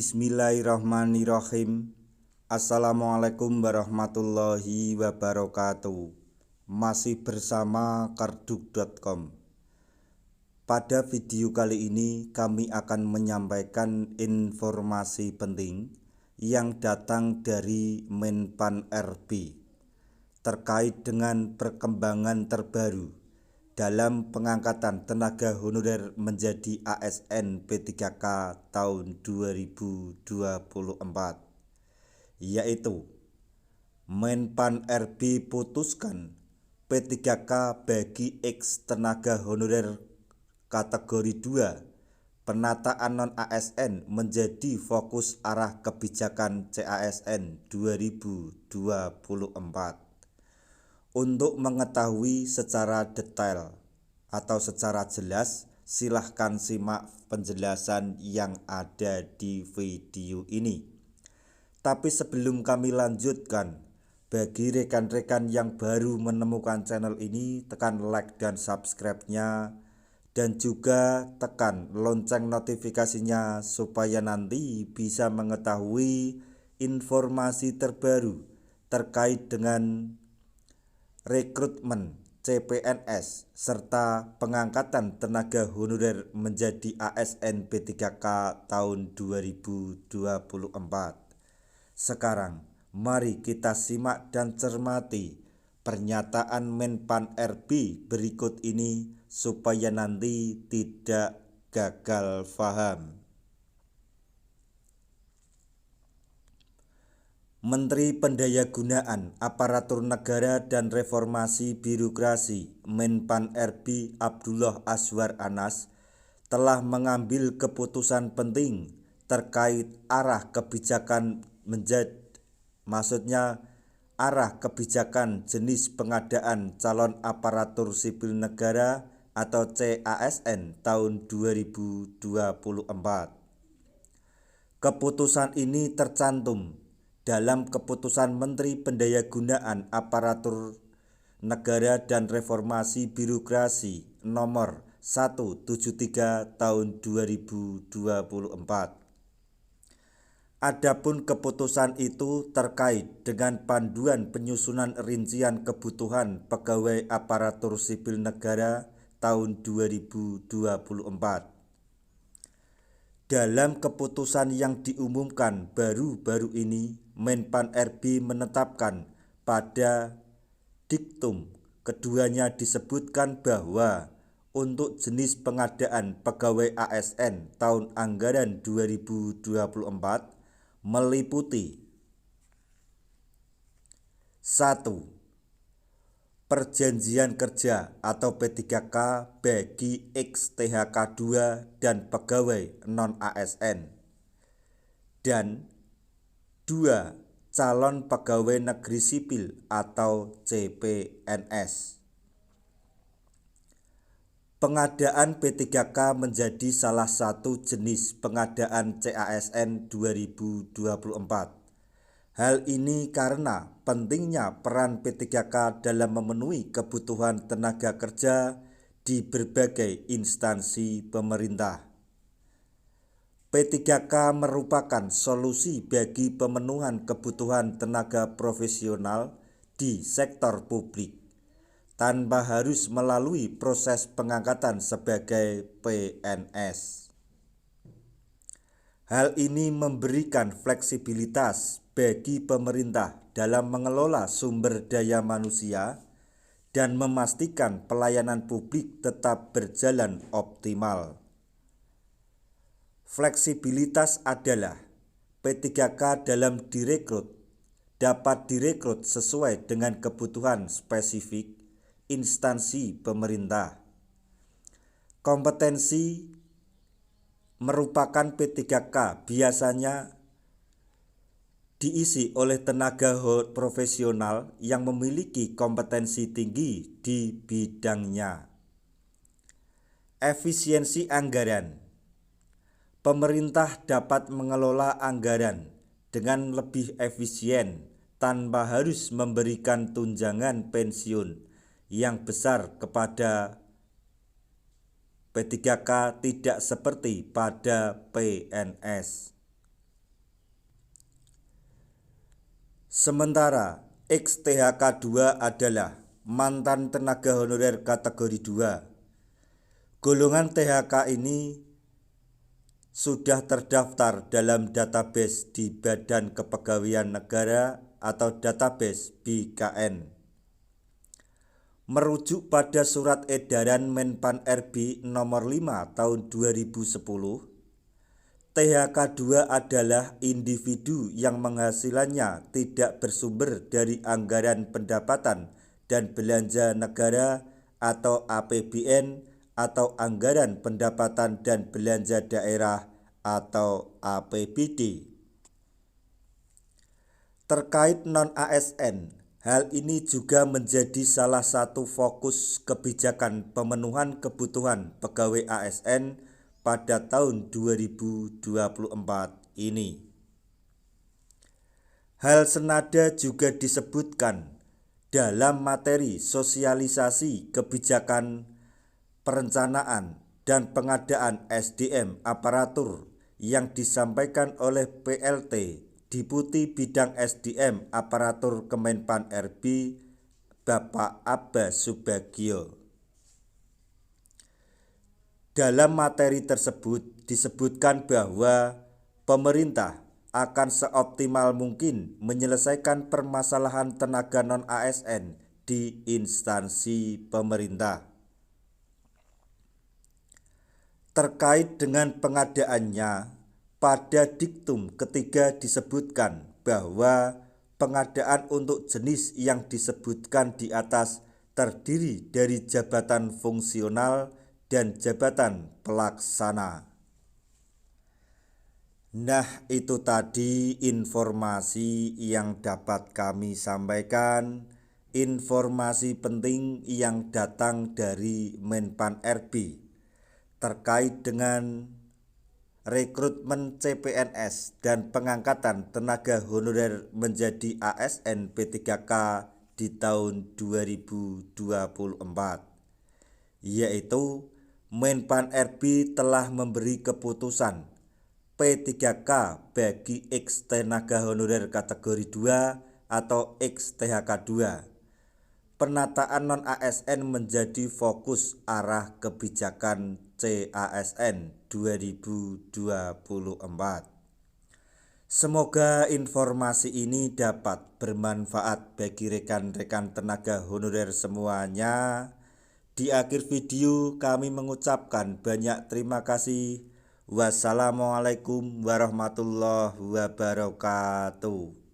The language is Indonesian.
Bismillahirrahmanirrahim. Assalamualaikum warahmatullahi wabarakatuh. Masih bersama karduk.com. Pada video kali ini kami akan menyampaikan informasi penting yang datang dari Menpan RB terkait dengan perkembangan terbaru dalam pengangkatan tenaga honorer menjadi ASN P3K tahun 2024, yaitu Menpan RB putuskan P3K bagi X tenaga honorer kategori 2 penataan non-ASN menjadi fokus arah kebijakan CASN 2024. Untuk mengetahui secara detail atau secara jelas, silahkan simak penjelasan yang ada di video ini. Tapi sebelum kami lanjutkan, bagi rekan-rekan yang baru menemukan channel ini, tekan like dan subscribe-nya, dan juga tekan lonceng notifikasinya supaya nanti bisa mengetahui informasi terbaru terkait dengan rekrutmen CPNS serta pengangkatan tenaga honorer menjadi ASN P3K tahun 2024. Sekarang mari kita simak dan cermati pernyataan Menpan RB berikut ini supaya nanti tidak gagal paham. Menteri Pendayagunaan Aparatur Negara dan Reformasi Birokrasi Menpan RB Abdullah Azwar Anas telah mengambil keputusan penting terkait arah kebijakan jenis pengadaan calon aparatur sipil negara atau CASN tahun 2024. Keputusan ini tercantum dalam Keputusan Menteri Pendayagunaan Aparatur Negara dan Reformasi Birokrasi Nomor 173 Tahun 2024. Adapun keputusan itu terkait dengan panduan penyusunan rincian kebutuhan pegawai aparatur sipil negara tahun 2024. Dalam keputusan yang diumumkan baru-baru ini, Menpan RB menetapkan pada diktum keduanya disebutkan bahwa untuk jenis pengadaan pegawai ASN tahun anggaran 2024 meliputi 1. Perjanjian kerja atau P3K bagi X-THK 2 dan pegawai non-ASN, dan 2. Calon pegawai negeri sipil atau CPNS. Pengadaan P3K menjadi salah satu jenis pengadaan CASN 2024. Hal ini karena pentingnya peran P3K dalam memenuhi kebutuhan tenaga kerja di berbagai instansi pemerintah. P3K merupakan solusi bagi pemenuhan kebutuhan tenaga profesional di sektor publik tanpa harus melalui proses pengangkatan sebagai PNS. Hal ini memberikan fleksibilitas bagi pemerintah dalam mengelola sumber daya manusia dan memastikan pelayanan publik tetap berjalan optimal. Fleksibilitas adalah P3K dalam direkrut dapat direkrut sesuai dengan kebutuhan spesifik instansi pemerintah. Kompetensi merupakan P3K biasanya diisi oleh tenaga profesional yang memiliki kompetensi tinggi di bidangnya. Efisiensi anggaran. Pemerintah dapat mengelola anggaran dengan lebih efisien tanpa harus memberikan tunjangan pensiun yang besar kepada P3K, tidak seperti pada PNS. Sementara XTHK2 adalah mantan tenaga honorer kategori 2. Golongan THK ini sudah terdaftar dalam database di Badan Kepegawaian Negara atau database BKN. Merujuk pada Surat Edaran Menpan RB Nomor 5 Tahun 2010, THK2 adalah individu yang penghasilannya tidak bersumber dari anggaran pendapatan dan belanja negara atau APBN atau anggaran pendapatan dan belanja daerah atau APBD. Terkait non-ASN, hal ini juga menjadi salah satu fokus kebijakan pemenuhan kebutuhan pegawai ASN pada tahun 2024 ini. Hal senada juga disebutkan dalam materi sosialisasi kebijakan perencanaan dan pengadaan SDM aparatur yang disampaikan oleh PLT Deputi Bidang SDM Aparatur Kemenpan RB Bapak Abbas Subagio. Dalam materi tersebut disebutkan bahwa pemerintah akan seoptimal mungkin menyelesaikan permasalahan tenaga non-ASN di instansi pemerintah. Terkait dengan pengadaannya, pada diktum ketiga disebutkan bahwa pengadaan untuk jenis yang disebutkan di atas terdiri dari jabatan fungsional dan jabatan pelaksana. Nah, itu tadi informasi yang dapat kami sampaikan. Informasi penting yang datang dari Menpan RB terkait dengan rekrutmen CPNS dan pengangkatan tenaga honorer menjadi ASN P3K di tahun 2024, yaitu Menpan RB telah memberi keputusan P3K bagi X tenaga honorer kategori 2 atau XTHK2. Penataan non-ASN menjadi fokus arah kebijakan CASN 2024. Semoga informasi ini dapat bermanfaat bagi rekan-rekan tenaga honorer semuanya. Di akhir video kami mengucapkan banyak terima kasih. Wassalamualaikum warahmatullahi wabarakatuh.